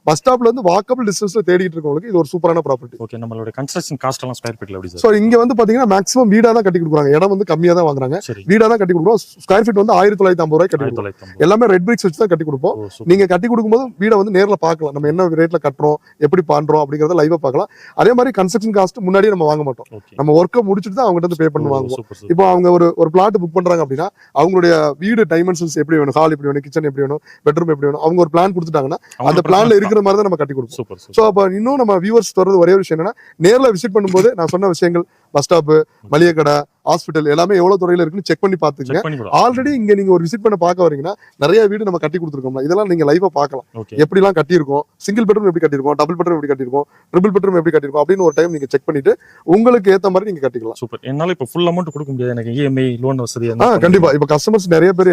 Bus ஸ்டாப்ல இருந்து walkable டிஸ்டன்ஸ்ல தேடிட்டு இருக்கவங்களுக்கு இது ஒரு சூப்பரான ப்ராப்பர்ட்டி. ஓகே, நம்மளோட கன்ஸ்ட்ரக்ஷன் காஸ்ட் எல்லாம் ஸ்கொயர் ஃபீட்ல எப்படி சார்? சோ இங்க வந்து பாத்தீங்கன்னா மேக்ஸிமம் வீடா தான் கட்டி கொடுக்குறாங்க. இடம் வந்து கம்மியா தான் வாங்குறாங்க. சரி, வீடா தான் கட்டி கொடுக்குறோம். ஸ்கொயர் ஃபீட் வந்து 1950 ரூபாய் கட்டி கொடுப்போம். 1950. எல்லாமே ரெட் பிரிக்ஸ் வச்சு தான் கட்டி கொடுப்போம். ஓ, சூப்பர். நீங்க கட்டி கொடுக்கும்போது வீடை வந்து நேர்ல பார்க்கலாம். நம்ம என்ன ரேட்ல கட்டுறோம், எப்படி பண்றோம் அப்படிங்கறத லைவா பார்க்கலாம். அதே மாதிரி கன்ஸ்ட்ரக்ஷன் காஸ்ட் முன்னாடியே நம்ம வாங்க மாட்டோம். ஓகே, நம்ம ஒர்க்கை முடிச்சுட்டு தான் அவங்க கிட்ட பே பண்ணி வாங்குவோம். Super super. இப்போ அவங்க ஒரு பிளாட் புக் பண்றாங்க அப்படின்னா அவங்களுடைய வீடு டைமென்ஷன்ஸ் எப்படி வேணும், ஹால் எப்படி வேணும், கிச்சன் எப்படி வேணும், பெட்ரூம் எப்படி வேணும், அவங்க ஒரு பிளான் கொடுத்துட்டாங்கன்னா அந்த பிளான்ல இருக்கிற மாதிரி தான் நம்ம கட்டி கொடுப்போம். Super so super. அப்ப இன்னும் நம்ம வியூவர்ஸ் வர்றது ஒரே ஒரு விஷயம் என்னன்னா, நேர்ல விசிட் பண்ணும்போது நான் சொன்ன விஷயங்கள் பஸ் ஸ்டாப், மளிகை கடை, ஹாஸ்பிட்டல் எல்லாமே எவ்வளவு துறையில இருக்குன்னு செக் பண்ணி பாத்துக்கங்க. செக் பண்ணி கூட. ஆல்ரெடி இங்க நீங்க ஒரு விசிட் பண்ண பார்க்க வரீங்கன்னா நிறைய வீடு நம்ம கட்டி கொடுத்துருக்கோம்ல, இதெல்லாம் நீங்க லைவா பார்க்கலாம். ஓகே, எப்படி எல்லாம் கட்டியிருக்கோம், சிங்கிள் பெட்ரூம் எப்படி கட்டியிருக்கோம், டபுள் பெட்ரூம் எப்படி கட்டியிருக்கோம், ட்ரிபிள் பெட்ரூம் எப்படி கட்டியிருக்கோம் அப்படின்னு ஒரு டைம் நீங்க செக் பண்ணிட்டு உங்களுக்கு ஏத்த மாதிரி நீங்க கட்டிக்கலாம். சூப்பர். என்னால இப்ப ஃபுல் அமௌண்ட் கொடுக்க முடியாது, எனக்கு இஎம்ஐ லோன் வசதி அந்த கண்டிப்பா. இப்ப கஸ்டமர்ஸ் நிறைய பேர்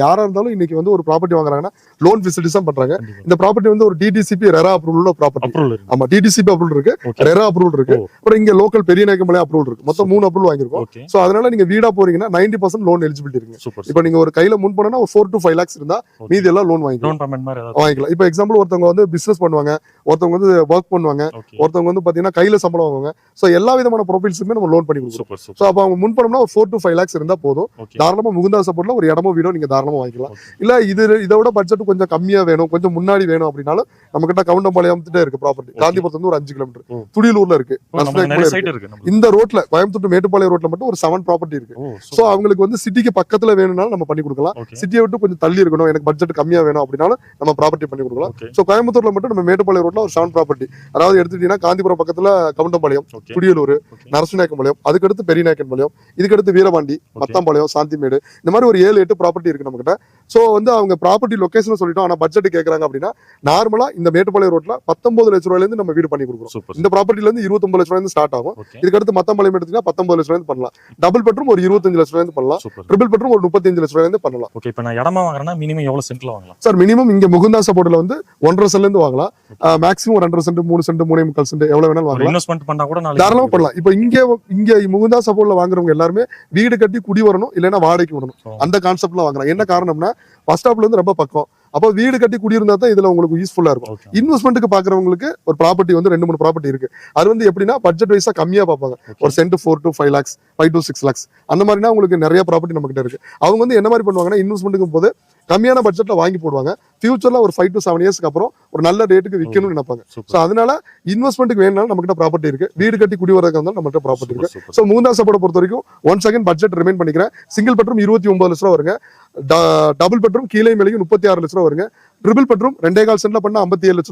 யாரா இருந்தாலும் இன்னைக்கு வந்து ஒரு ப்ராப்பர்ட்டி வாங்குறாங்கன்னா லோன் ஃபெசிலிட்டிஸ் தான் பண்றாங்க. கண்டிப்பா. இந்த ப்ராப்பர்ட்டி வந்து ஒரு DTCP RERA approval property. Approval இருக்கு. ஆமா, டிடிசிபி அப்ரூவல் இருக்கு, ஓகே, ரெரா அப்ரூவல் இருக்கு, ஓ. அப்புறம் இங்க லோக்கல் பெரிய நாயக்கமலை அப்ரூவல் இருக்கு. மொத்தம் 3 அப்ரூவல் வாங்கிருக்கோம். ஓகே, சோ அதனால நீங்க வீடா போறீங்கன்னா 90% லோன் எலிஜிபிலிட்டி இருக்கு. சூப்பர். இப்ப நீங்க ஒரு கையில முன் பண்ணா ஒரு 4 to 5 lakhs இருந்தா ஓகே. மீதி எல்லாம் லோன் வாங்கிக்கலாம். லோன் பேமெண்ட் மாதிரி ஏதாவது? வாங்கிக்கலாம். இப்ப எக்ஸாம்பிள் ஒருத்தவங்க வந்து பிசினஸ் பண்ணுவாங்க, ஒருத்தவங்க வந்து ஒர்க் பண்ணுவாங்க, ஓகே, ஒருத்தவங்க வந்து பாத்தீங்கன்னா கையில சம்பளம் வாங்குவாங்க. சோ எல்லா விதமான ப்ரொஃபைல்ஸுமே நம்ம லோன் பண்ணி கொடுக்குறோம். Super so super. அப்ப அவங்க முன் பண்ணோம்னா ஒரு 4 to 5 lakhs இருந்தா போதும். ஓகே, தாராளமா முகுந்தா சப்போர்ட்ல ஒரு இடமோ வீடோ நீங்க தாராளமா வாங்கிக்கலாம். ஓகே. இல்ல இதோட பட்ஜெட் கொஞ்சம் கம்மியா வேணும், கொஞ்சம் முன்னாடி வேணும் அப்படின்னாலும் நம்ம கிட்ட கவுண்டம்பாளையம்கிட்ட இருக்கு ப்ராப்பர்ட்டி. ஓகே. காந்திபுரத்துல இருந்து ஒரு 5 கிலோமீட்டர் ஓ. துடியலூர்ல இருக்கு. ஓ, நமக்கு நிறைய சைட் இருக்கு நமக்கு. இந்த ரோட்ல கோயம்புத்தூர் மேட்டுப்பாளையம் ரோட்ல மட்டும் ஒரு 7 ப்ராப்பர்ட்டி இருக்கு. ஓ, சோ சூப்பர். அவங்களுக்கு வந்து சிட்டிக்கு பக்கத்துல வேணும்னாலும் நம்ம பண்ணி கொடுக்கலாம். ஓகே, சிட்டியை விட்டு கொஞ்சம் தள்ளி இருக்கணும், எனக்கு பட்ஜெட் கம்மியா வேணும் அப்படின்னாலும் நம்ம ப்ராப்பர்ட்டி பண்ணி கொடுக்கலாம். ஓகே, சோ கோயம்புத்தூர்ல மட்டும் நம்ம மேட்டுப்பாளையம் ரோட்ல ஒரு 7 ப்ராப்பர்ட்டி, அதாவது எடுத்துட்டீங்கன்னா காந்திபுரம் பக்கத்துல கவுண்டம்பாளையம், ஓகே, துடியலூர், ஓகே. நரசிநாயக்கம்பாளையம், அதுக்கடுத்து பெரியநாயக்கன்பாளையம், இதுக்கடுத்து வீரபாண்டி, மத்தம்பாளையம், சாந்திமேடு, இந்த மாதிரி ஒரு 7-8 ப்ராப்பர்ட்டி இருக்கு நம்ம கிட்ட. சோ வந்து அவங்க ப்ராப்பர்ட்டி லொகேஷன் சொல்லிட்டோம், ஆனா பட்ஜெட் கேக்குறாங்க அப்படின்னா நார்மலா இந்த மேட்டுப்பாளையம் ரோட்ல 19 லட்சம் ரூபாயில இருந்து நம்ம வீடு பண்ணி கொடுக்குறோம். சூப்பர். இந்த ப்ராப்பர்ட்டில இருந்து 29 லட்சம் ரூபாயில இருந்து ஸ்டார்ட் ஆகும். ஓகே, இதுக்கடுத்து மத்தம்பாளையம் எடுத்தீங்கன்னா 19 லட்சம் ரூபாயில இருந்து பண்ணலாம். டபுள் பெட்ரூம் ஒரு 25 லட்சம் ரூபாயில இருந்து பண்ணலாம். சூப்பர். ட்ரிபிள் பெட்ரூம் ஒரு 35 லட்சம் ரூபாயில இருந்து பண்ணலாம். ஓகே, இப்போ நான் இடமா வாங்குறேன்னா மினிமம் எவ்வளவு சென்ட்ல வாங்கலாம்? சார் மினிமம் இங்க முகுந்தா சப்போர்ட்ல வந்து 1.5 சென்ட்ல இருந்து வாங்கலாம். மேக்ஸிமம் 2.5 சென்ட், 3 சென்ட், 3.25 சென்ட் எவ்வளவு வேணாலும் ஒரு வாங்கலாம். இன்வெஸ்ட்மெண்ட் பண்ணா கூட தாராளமா நாளைக்கு பண்ணலாம். இப்ப இங்க முகுந்தா சப்போர்ட்ல வாங்குறவங்க எல்லாருமே வீடு கட்டி குடி வரணும், இல்லைன்னா வாடகைக்கு வரணும், ஓ. அந்த கான்செப்ட்ல வாங்குறாங்க. என்ன காரணம்னா பஸ் ஸ்டாப்ல இருந்து ரொம்ப பக்கம். அப்போ வீடு கட்டி குடியிருந்தா தான் இதுல உங்களுக்கு யூஸ்ஃபுல்லா இருக்கும். ஓகே, இன்வெஸ்ட்மெண்ட்டுக்கு பாக்குறவங்களுக்கு ஒரு ப்ராப்பர்ட்டி வந்து 2-3 ப்ராப்பர்ட்டி இருக்கு. அது வந்து எப்படின்னா பட்ஜெட் வைஸா கம்மியா பார்ப்பாங்க. ஓகே. ஒரு send 4 to 5 lakhs, 5 to 6 lakhs அந்த மாதிரினா உங்களுக்கு நிறைய ப்ராப்பர்ட்டி நம்ம கிட்ட இருக்கு. அவங்க வந்து என்ன மாதிரி பண்ணுவாங்கன்னா இன்வெஸ்ட்மெண்ட்டுக்கு போது கம்மியான பட்ஜெட்ல வாங்கி போடுவாங்க. ஃபியூச்சர்ல ஒரு 5 to 7 இயர்ஸ்க்கு அப்புறம் ஒரு நல்ல ரேட்டுக்கு விற்கணும்னு நினைப்பாங்க. சூப்பர். சோ அதனால இன்வெஸ்ட்மெண்ட்டுக்கு வேணும்னாலும் நம்ம கிட்ட ப்ராப்பர்ட்டி இருக்கு. வீடு கட்டி குடி வரதுக்கு இருந்தாலும் நம்ம கிட்ட ப்ராப்பர்ட்டி சூப்பர் இருக்கு. சூப்பர். சோ முகுந்தா சப்போர்ட்டை பொறுத்த வரைக்கும் ஒன்ஸ் அகைன் பட்ஜெட் ரிமைன் பண்ணிக்கிறேன். சிங்கிள் பெட்ரூம் 29 லட்சம் ரூபா வருங்க. டபுள் பெட்ரூம் கீழே மேலேயும் 36 லட்சம் ரூபா வருங்க. ட்ரிபிள் பெட்ரூம் 2.25 சென்ட்ல பண்ணா 57 லட்சம்